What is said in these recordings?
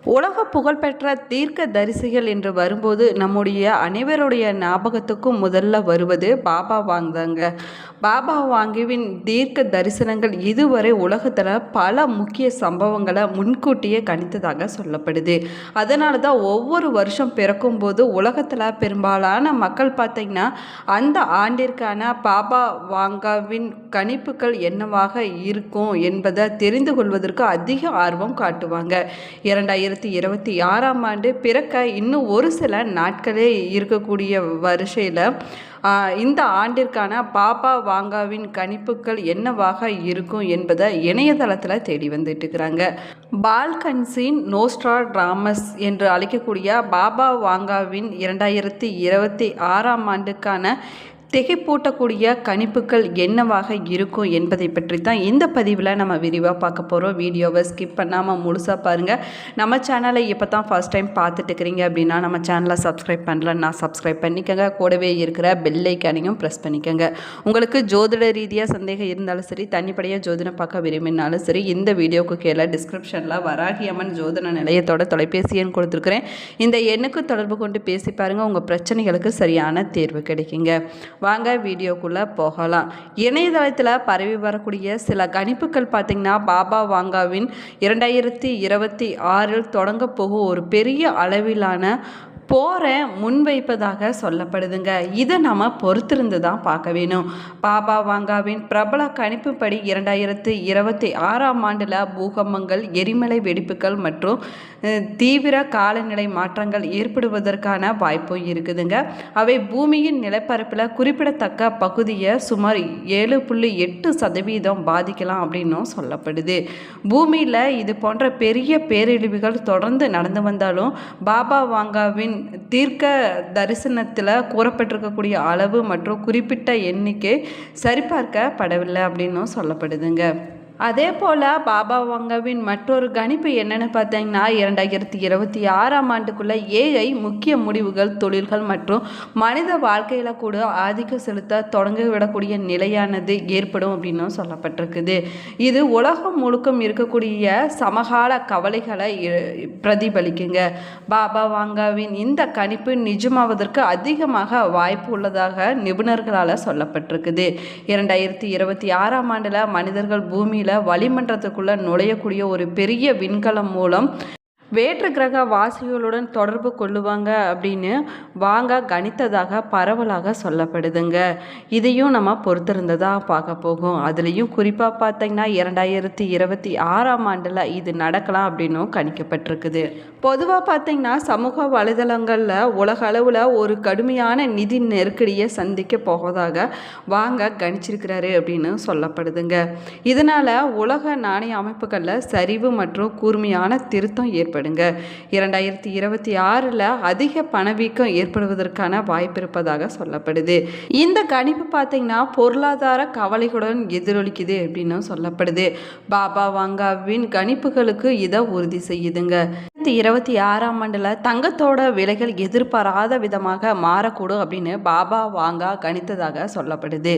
உலக புகழ்பெற்ற தீர்க்க தரிசிகள் என்று வரும்போது நம்முடைய அனைவருடைய ஞாபகத்துக்கும் முதல்ல வருவது பாபா வாங்தாங்க. பாபா வாங்குவின் தீர்க்க தரிசனங்கள் இதுவரை உலகத்தில் பல முக்கிய சம்பவங்களை முன்கூட்டியே கணித்ததாக சொல்லப்படுது. அதனால தான் ஒவ்வொரு வருஷம் பிறக்கும் போது உலகத்தில் பெரும்பாலான மக்கள் பார்த்திங்கன்னா அந்த ஆண்டிற்கான பாபா வாங்காவின் கணிப்புகள் என்னவாக இருக்கும் என்பதை தெரிந்து கொள்வதற்கு அதிக ஆர்வம் காட்டுவாங்க. 2026ஆம் ஆண்டு பிறக்க இன்னும் ஒரு சில நாட்களே இருக்கக்கூடிய வரிசையில் இந்த ஆண்டிற்கான பாபா வாங்காவின் கணிப்புகள் என்னவாக இருக்கும் என்பதை இணையதளத்தில் தேடி வந்துட்டு இருக்கிறாங்க. பால்கன்ஸின் நோஸ்ட்ராடாமஸ் என்று அழைக்கக்கூடிய பாபா வாங்காவின் 2026ஆம் ஆண்டுக்கான திகைப்பூட்டக்கூடிய கணிப்புகள் என்னவாக இருக்கும் என்பதை பற்றி தான் இந்த பதிவில் நம்ம விரிவாக பார்க்க போகிறோம். வீடியோவை ஸ்கிப் பண்ணாமல் முழுசாக பாருங்கள். நம்ம சேனலை இப்போ தான் ஃபஸ்ட் டைம் பார்த்துட்டு இருக்கிறீங்க அப்படின்னா நம்ம சேனலை சப்ஸ்கிரைப் பண்ணலன்னா சப்ஸ்கிரைப் பண்ணிக்கோங்க. கூடவே இருக்கிற பெல் ஐக்கானையும் ப்ரெஸ் பண்ணிக்கோங்க. உங்களுக்கு ஜோதிட ரீதியாக சந்தேகம் இருந்தாலும் சரி, தனிப்படையாக ஜோதிடம் பார்க்க விரும்பினாலும் சரி, இந்த வீடியோவுக்கு கீழே டிஸ்கிரிப்ஷனில் வராகி அம்மன் ஜோதிட நிலையத்தோட தொலைபேசி எண் கொடுத்துருக்குறேன். இந்த எண்ணுக்கு தொடர்பு கொண்டு பேசி பாருங்கள். உங்கள் பிரச்சனைகளுக்கு சரியான தேர்வு கிடைக்குங்க. வாங்க வீடியோக்குள்ளே போகலாம். இணையதளத்தில் பரவி வரக்கூடிய சில கணிப்புகள் பார்த்திங்கன்னா பாபா வாங்காவின் 2026 தொடங்க போகும் ஒரு பெரிய அளவிலான போரை முன்வைப்பதாக சொல்லப்படுதுங்க. இதை நம்ம பொறுத்திருந்து தான் பார்க்க வேணும். பாபா வாங்காவின் பிரபல கணிப்புப்படி 2026ஆம் ஆண்டில் பூகம்பங்கள், எரிமலை வெடிப்புகள் மற்றும் தீவிர காலநிலை மாற்றங்கள் ஏற்படுவதற்கான வாய்ப்பும் இருக்குதுங்க. அவை பூமியின் நிலப்பரப்பில் குறிப்பிடத்தக்க பகுதியை சுமார் 7.8% பாதிக்கலாம் அப்படின்னும் சொல்லப்படுது. பூமியில் இது போன்ற பெரிய பேரழிவுகள் தொடர்ந்து நடந்து வந்தாலும் பாபா வாங்காவின் தீர்க்க தரிசனத்தில் கூறப்பட்டிருக்கக்கூடிய அளவு மற்றும் குறிப்பிட்ட எண்ணிக்கை சரிபார்க்கப்படவில்லை அப்படின்னும் சொல்லப்படுதுங்க. அதே போல் பாபா வாங்காவின் மற்றொரு கணிப்பு என்னென்னு பார்த்தீங்கன்னா 2026ஆம் ஆண்டுக்குள்ளே ஏஐ முக்கிய முடிவுகள், தொழில்கள் மற்றும் மனித வாழ்க்கையில் கூட ஆதிக்கம் செலுத்த தொடங்கிவிடக்கூடிய நிலையானது ஏற்படும் அப்படின்னும் சொல்லப்பட்டிருக்குது. இது உலகம் முழுக்கம் இருக்கக்கூடிய சமகால கவலைகளை பிரதிபலிக்குங்க. பாபா வாங்காவின் இந்த கணிப்பு நிஜமாவதற்கு அதிகமாக வாய்ப்பு உள்ளதாக நிபுணர்களால் சொல்லப்பட்டிருக்குது. 2026ஆம் ஆண்டில் மனிதர்கள் பூமியில் வளிமண்டலத்துக்குள்ள நுழையக்கூடிய ஒரு பெரிய விண்கலம் மூலம் வேற்று கிரக வாசிகளுடன் தொடர்பு கொள்ளுவாங்க அப்படின்னு வாங்க கணித்ததாக பரவலாக சொல்லப்படுதுங்க. இதையும் நம்ம பொறுத்திருந்ததாக பார்க்க போகும். அதுலேயும் குறிப்பாக பார்த்தீங்கன்னா 2026ஆம் ஆண்டில் இது நடக்கலாம் அப்படின்னும் கணிக்கப்பட்டிருக்குது. பொதுவாக பார்த்தீங்கன்னா சமூக வலைதளங்களில் உலக அளவில் ஒரு கடுமையான நிதி நெருக்கடியை சந்திக்க போவதாக வாங்க கணிச்சிருக்கிறாரு அப்படின்னு சொல்லப்படுதுங்க. இதனால் உலக நாணய அமைப்புகளில் சரிவு மற்றும் கூர்மையான திருத்தம் ஏற்படும். 2026 அதிக பணவீக்கம் ஏற்படுவதற்கான வாய்ப்பு இருப்பதாக சொல்லப்படுது. இந்த கணிப்பு பார்த்தீங்கன்னா பொருளாதார கவலைகளுடன் எதிரொலிக்குது அப்படின்னு சொல்லப்படுது. பாபா வாங்காவின் கணிப்புகளுக்கு இதை உறுதி செய்யுதுங்க. 2026ஆம் ஆண்டில் தங்கத்தோட விலைகள் எதிர்பாராத விதமாக மாறக்கூடும் அப்படின்னு பாபா வாங்கா கணித்ததாக சொல்லப்படுது.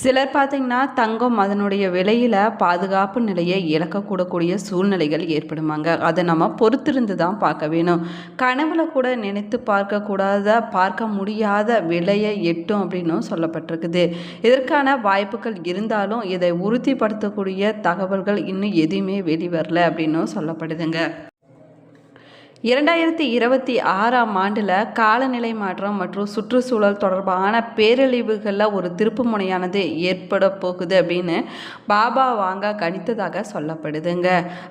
சிலர் பார்த்தீங்கன்னா தங்கம் அதனுடைய விலையில் பாதுகாப்பு நிலையை இழக்கக்கூடக்கூடிய சூழ்நிலைகள் ஏற்படுமாங்க. அதை நம்ம பொறுத்திருந்து தான் பார்க்க வேணும். கனவுல கூட நினைத்து பார்க்க முடியாத விலையை எட்டும் அப்படின்னும் சொல்லப்பட்டிருக்குது. இதற்கான வாய்ப்புகள் இருந்தாலும் இதை உறுதிப்படுத்தக்கூடிய தகவல்கள் இன்னும் எதுவுமே வெளிவரல அப்படின்னும் சொல்லப்படுதுங்க. 2026ஆம் ஆண்டில் காலநிலை மாற்றம் மற்றும் சுற்றுச்சூழல் தொடர்பான பேரழிவுகளில் ஒரு திருப்பு முனையானது ஏற்பட போகுது அப்படின்னு பாபா வாங்கா கணித்ததாக சொல்லப்படுதுங்க.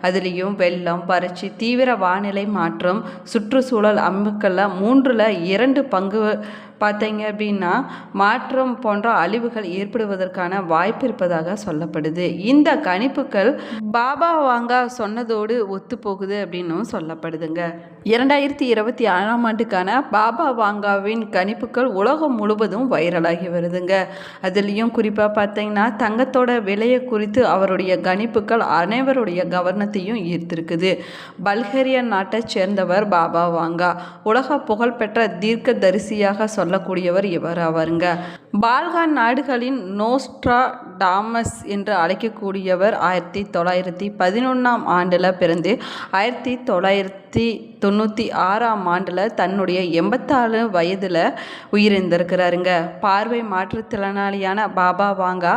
அதுலேயும் வெள்ளம், வறட்சி, தீவிர வானிலை மாற்றம், சுற்றுச்சூழல் அமைப்புகளில் 2 பங்கு பார்த்தீங்க அப்படின்னா மாற்றம் போன்ற அழிவுகள் ஏற்படுவதற்கான வாய்ப்பு இருப்பதாக சொல்லப்படுது. இந்த கணிப்புகள் பாபா வாங்கா சொன்னதோடு ஒத்து போகுது அப்படின்னும் சொல்லப்படுதுங்க. 2026ஆம் ஆண்டுக்கான பாபா வாங்காவின் கணிப்புகள் உலகம் முழுவதும் வைரலாகி வருதுங்க. அதுலேயும் குறிப்பாக பார்த்தீங்கன்னா தங்கத்தோட விலையை குறித்து அவருடைய கணிப்புகள் அனைவருடைய கவனத்தையும் ஈர்த்திருக்குது. பல்கேரியா நாட்டை சேர்ந்தவர் பாபா வாங்கா உலக புகழ்பெற்ற தீர்க்க தரிசியாக சொல்லக்கூடியவர் இவர் ஆவாருங்க. பால்கான் நாடுகளின் நோஸ்ட்ராடாமஸ் என்று அழைக்கக்கூடியவர் 1911ஆம் ஆண்டில் பிறந்து 1996ஆம் ஆண்டில் தன்னுடைய 84 வயதில் உயிரிழந்திருக்கிறாருங்க. பார்வை மாற்றுத்திறனாளியான பாபா வாங்கா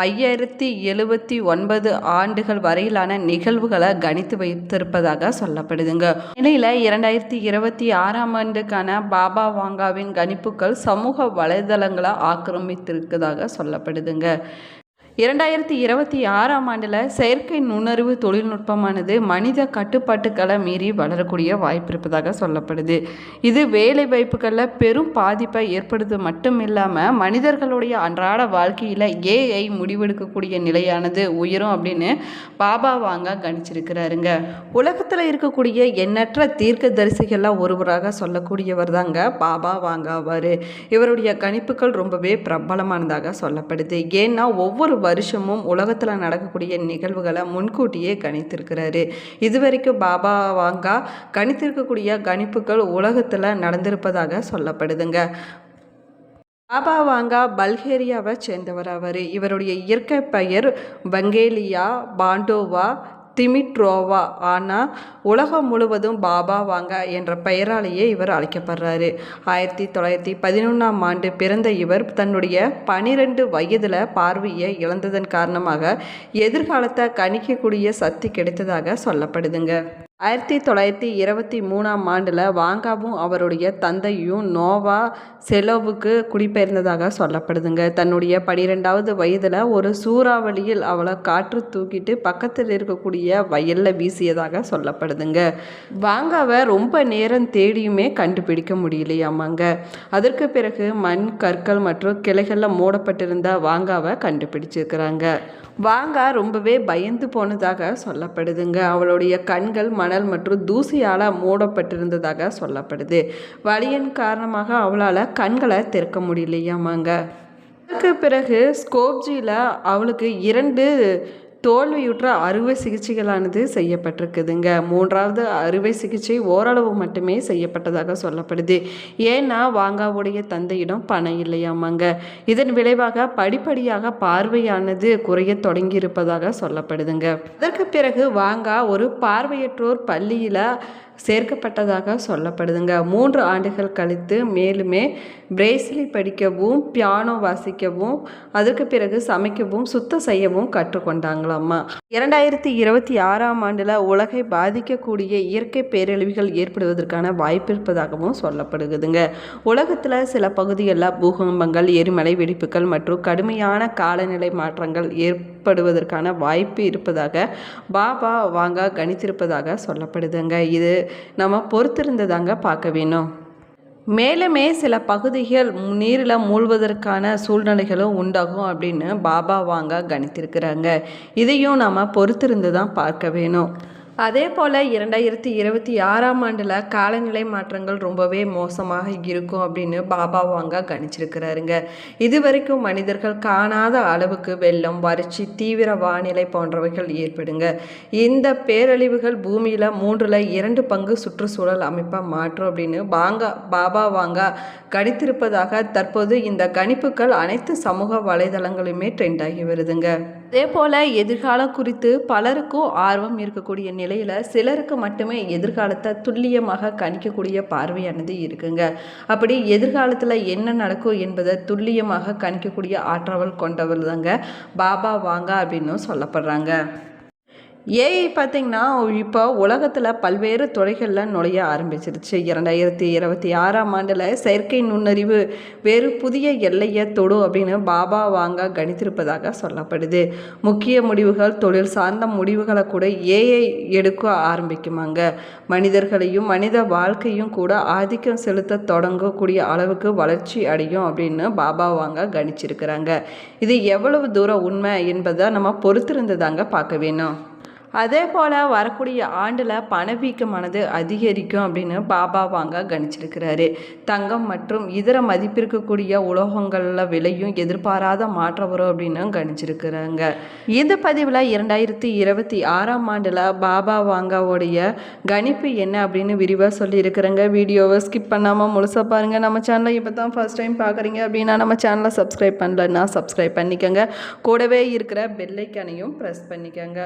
5079 ஆண்டுகள் வரையிலான நிகழ்வுகளை கணித்து வைத்திருப்பதாக சொல்லப்படுதுங்க. நிலையில் 2026ஆம் ஆண்டுக்கான பாபா வாங்காவின் கணிப்புகள் சமூக வலைதளங்களை ஆக்கிரமித்திருப்பதாக சொல்லப்படுதுங்க. 2026ஆம் ஆண்டில் செயற்கை நுண்ணறிவு தொழில்நுட்பமானது மனித கட்டுப்பாட்டுக்களை மீறி வளரக்கூடிய வாய்ப்பு இருப்பதாக சொல்லப்படுது. இது வேலை வாய்ப்புகளில் பெரும் பாதிப்பை ஏற்படுவது மட்டும் இல்லாமல் மனிதர்களுடைய அன்றாட வாழ்க்கையில் ஏஐ முடிவெடுக்கக்கூடிய நிலையானது உயரும் அப்படின்னு பாபா வாங்கா கணிச்சிருக்கிறாருங்க. உலகத்தில் இருக்கக்கூடிய எண்ணற்ற தீர்க்கதரிசிகளில் ஒருவராக சொல்லக்கூடியவர் தாங்க பாபா வாங்காவார். இவருடைய கணிப்புகள் ரொம்பவே பிரபலமானதாக சொல்லப்படுது. ஏன்னா ஒவ்வொரு வருஷமும் உலகத்தில் நடக்கக்கூடிய நிகழ்வுகளை முன்கூட்டியே கணித்திருக்கிறாரு. இதுவரைக்கும் பாபா வாங்கா கணித்திருக்கக்கூடிய கணிப்புகள் உலகத்தில் நடந்திருப்பதாக சொல்லப்படுதுங்க. பாபா வாங்கா பல்கேரியாவை சேர்ந்தவர் அவர். இவருடைய இயற்கை பெயர் வங்கேலியா பாண்டோவா திமிட்ரோவா. ஆனால் உலகம் முழுவதும் பாபா வாங்கா என்ற பெயராலேயே இவர் அழைக்கப்படுறாரு. 1911ஆம் ஆண்டு பிறந்த இவர் தன்னுடைய 12 வயதில் பார்வையை இழந்ததன் காரணமாக எதிர்காலத்தை கணிக்கக்கூடிய சக்தி கிடைத்ததாக சொல்லப்படுதுங்க. 1923ஆம் ஆண்டில் வாங்காவும் அவருடைய தந்தையும் நோவா செலோவுக்கு குடிபெயர்ந்ததாக சொல்லப்படுதுங்க. தன்னுடைய 12வது வயதில் ஒரு சூறாவளியில் அவளை காற்று தூக்கிட்டு பக்கத்தில் இருக்கக்கூடிய வயலில் வீசியதாக சொல்லப்படுதுங்க. வாங்காவை ரொம்ப நேரம் தேடியுமே கண்டுபிடிக்க முடியலையாமாங்க. அதற்கு பிறகு மண் கற்கள் மற்றும் கிளைகளில் மூடப்பட்டிருந்த வாங்காவை கண்டுபிடிச்சிருக்கிறாங்க. வாங்கா ரொம்பவே பயந்து போனதாக சொல்லப்படுதுங்க. அவளுடைய கண்கள் மணல் மற்றும் தூசியால் மூடப்பட்டிருந்ததாக சொல்லப்படுது. வலியின் காரணமாக அவளால் கண்களை திறக்க முடியலையாமாங்க. அதுக்கு பிறகு ஸ்கோப்ஜியில் அவளுக்கு 2 தோல்வியுற்ற அறுவை சிகிச்சைகளானது செய்யப்பட்டிருக்குதுங்க. 3வது அறுவை சிகிச்சை ஓரளவு மட்டுமே செய்யப்பட்டதாக சொல்லப்படுது. ஏன்னா வாங்காவுடைய தந்தையிடம் பணம் இல்லையாமாங்க. இதன் விளைவாக படிப்படியாக பார்வையானது குறைய தொடங்கி இருப்பதாக சொல்லப்படுதுங்க. அதற்கு பிறகு வாங்கா ஒரு பார்வையற்றோர் பள்ளியில் சேர்க்கப்பட்டதாக சொல்லப்படுதுங்க. 3 ஆண்டுகள் கழித்து மேலுமே பிரேசிலி படிக்கவும் பியானோ வாசிக்கவும் அதற்கு பிறகு சமைக்கவும் சுத்தம் செய்யவும் கற்றுக்கொண்டாங்களாம்மா. 2026ஆம் ஆண்டில் உலகை பாதிக்கக்கூடிய இயற்கை பேரழிவுகள் ஏற்படுவதற்கான வாய்ப்பு இருப்பதாகவும் சொல்லப்படுகுதுங்க. உலகத்தில் சில பகுதிகளில் பூகம்பங்கள் எரிமலை வெடிப்புகள் மற்றும் கடுமையான காலநிலை மாற்றங்கள் ஏற்படுவதற்கான வாய்ப்பு இருப்பதாக பாபா வாங்கா கணித்திருப்பதாக சொல்லப்படுதுங்க. இது நம்ம பொறுத்திருந்ததாங்க பார்க்க வேணும். மேலுமே சில பகுதிகள் நீரில் மூழ்வதற்கான சூழ்நிலைகளும் உண்டாகும் அப்படின்னு பாபா வாங்கா கணித்திருக்கிறாங்க. இதையும் நம்ம பொறுத்திருந்து தான் பார்க்க வேணும். அதே போல் 2026ஆம் ஆண்டில் காலநிலை மாற்றங்கள் ரொம்பவே மோசமாக இருக்கும் அப்படின்னு பாபா வாங்கா கணிச்சிருக்கிறாருங்க. இதுவரைக்கும் மனிதர்கள் காணாத அளவுக்கு வெள்ளம், வறட்சி, தீவிர வானிலை போன்றவைகள் ஏற்படுங்க. இந்த பேரழிவுகள் பூமியில் 2 பங்கு சுற்றுச்சூழல் அமைப்பை மாற்றும் அப்படின்னு பாபா வாங்கா கணித்திருப்பதாக தற்போது இந்த கணிப்புகள் அனைத்து சமூக வலைதளங்களுமே ட்ரெண்ட் ஆகி வருதுங்க. அதே போல் எதிர்காலம் குறித்து பலருக்கும் ஆர்வம் இருக்கக்கூடிய நிலையில் சிலருக்கு மட்டுமே எதிர்காலத்தை துல்லியமாக கணிக்கக்கூடிய பார்வையானது இருக்குங்க. அப்படி எதிர்காலத்தில் என்ன நடக்கும் என்பதை துல்லியமாக கணிக்கக்கூடிய ஆற்றல் கொண்டவர் தாங்க பாபா வாங்கா அப்படின்னு சொல்லப்படுறாங்க. ஏஐ பார்த்திங்கன்னா இப்போ உலகத்தில் பல்வேறு துறைகளில் நுழைய ஆரம்பிச்சிருச்சு. 2026ஆம் ஆண்டில் செயற்கை நுண்ணறிவு வேறு புதிய எல்லையை தொடும் அப்படின்னு பாபா வாங்கா கணித்திருப்பதாக சொல்லப்படுது. முக்கிய முடிவுகள், தொழில் சார்ந்த முடிவுகளை கூட ஏஐ எடுக்க ஆரம்பிக்குமாங்க. மனிதர்களையும் மனித வாழ்க்கையும் கூட ஆதிக்கம் செலுத்த தொடங்கக்கூடிய அளவுக்கு வளர்ச்சி அடையும் அப்படின்னு பாபா வாங்கா கணிச்சிருக்கிறாங்க. இது எவ்வளவு தூரம் உண்மை என்பதை நம்ம பொறுத்திருந்ததாங்க பார்க்க வேணும். அதே போல் வரக்கூடிய ஆண்டில் பணவீக்கமானது அதிகரிக்கும் அப்படின்னு பாபா வாங்க கணிச்சிருக்கிறாரு. தங்கம் மற்றும் இதர மதிப்பிருக்கக்கூடிய உலோகங்களில் விலையும் எதிர்பாராத மாற்றம் வரும் அப்படின்னு கணிச்சிருக்கிறாங்க. இந்த பதிவில் 2026ஆம் ஆண்டில் பாபா வாங்காவுடைய கணிப்பு என்ன அப்படின்னு விரிவாக சொல்லியிருக்கிறேங்க. வீடியோவை ஸ்கிப் பண்ணாமல் முழுசாக பாருங்கள். நம்ம சேனலை இப்போ தான் ஃபர்ஸ்ட் டைம் பார்க்குறீங்க அப்படின்னா நம்ம சேனலை சப்ஸ்கிரைப் பண்ணலன்னா சப்ஸ்கிரைப் பண்ணிக்கோங்க. கூடவே இருக்கிற பெல் ஐக்கானையும் ப்ரெஸ் பண்ணிக்கோங்க.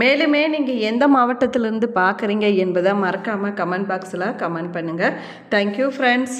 மேலுமே நீங்கள் எந்த மாவட்டத்திலிருந்து பார்க்குறீங்க என்பதை மறக்காமல் கமெண்ட் பாக்ஸில் கமெண்ட் பண்ணுங்கள். Thank you friends.